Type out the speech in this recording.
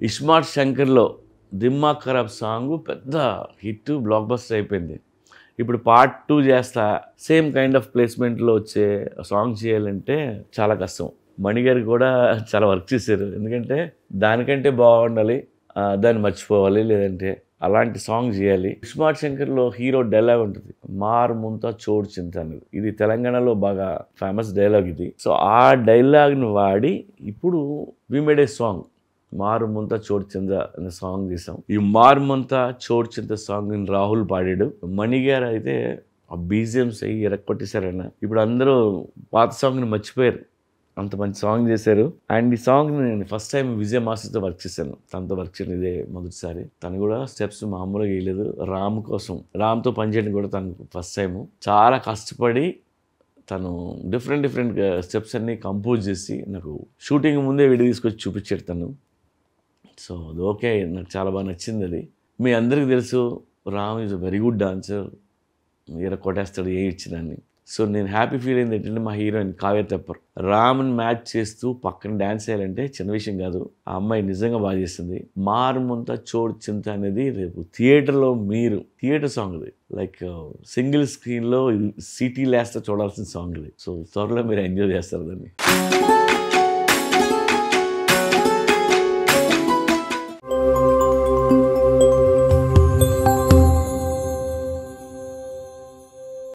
ఇస్మార్ట్ శంకర్లో దిమ్మాగ్ ఖరాబ్ సాంగ్ పెద్ద hit block buster అయిపోయింది. ఇప్పుడు పార్ట్ 2 చేస్తా సేమ్ కైండ్ ఆఫ్ ప్లేస్మెంట్లో వచ్చే సాంగ్ చేయాలంటే చాలా కష్టం. మణిగారు కూడా చాలా వర్క్ చేశారు. ఎందుకంటే దానికంటే బాగుండాలి, దాన్ని మర్చిపోవాలి, లేదంటే అలాంటి సాంగ్ చేయాలి. ఇస్మార్ట్ శంకర్లో హీరో డైలాగ్ ఉంటుంది, మార్ ముంతా చోడు చింత అనేది. ఇది తెలంగాణలో బాగా ఫేమస్ డైలాగ్ ఇది. సో ఆ డైలాగ్ని వాడి ఇప్పుడు వి మేడ్ ఏ సాంగ్ మారు ముంత చోటు చింత అనే సాంగ్ తీసాం. ఈ మారు ముంత చోటు చింత సాంగ్ రాహుల్ పాడాడు. మణిగారు అయితే ఆ బీజిఎంస్ అయ్యి ఎరక్కొట్టేశారన్న. ఇప్పుడు అందరూ పాత సాంగ్ని మర్చిపోయారు, అంత మంచి సాంగ్ చేశారు. అండ్ ఈ సాంగ్ని నేను ఫస్ట్ టైం విజయ్ మాస్టర్తో వర్క్ చేశాను. తనతో వర్క్ చేయడం ఇదే మొదటిసారి. తను కూడా స్టెప్స్ మామూలుగా వేయలేదు. రామ్ కోసం, రామ్తో పనిచేయడం కూడా తనకు ఫస్ట్ టైము. చాలా కష్టపడి తను డిఫరెంట్ స్టెప్స్ అన్నీ కంపోజ్ చేసి నాకు షూటింగ్ ముందే వీడియో తీసుకొచ్చి చూపించాడు తను. సో అది ఓకే, నాకు చాలా బాగా నచ్చింది అది. మీ అందరికీ తెలుసు Ram is a very good dancer, ఈర కొట్టేస్తాడు ఏ ఇచ్చినాన్ని. సో నేను హ్యాపీ ఫీల్ అయింది ఏంటంటే మా హీరోయిన్ కావ్య తెప్పర్ రామ్ని మ్యాచ్ చేస్తూ పక్కన డ్యాన్స్ చేయాలంటే చిన్న విషయం కాదు. ఆ అమ్మాయి నిజంగా బాగా చేస్తుంది. మారుమంత చోడు చింత అనేది రేపు థియేటర్లో మీరు థియేటర్ సాంగ్ ఇది, లైక్ సింగిల్ స్క్రీన్లో సిటీ లేస్తా చూడాల్సిన సాంగ్ ఇది. సో త్వరలో మీరు ఎంజాయ్ చేస్తారు దాన్ని.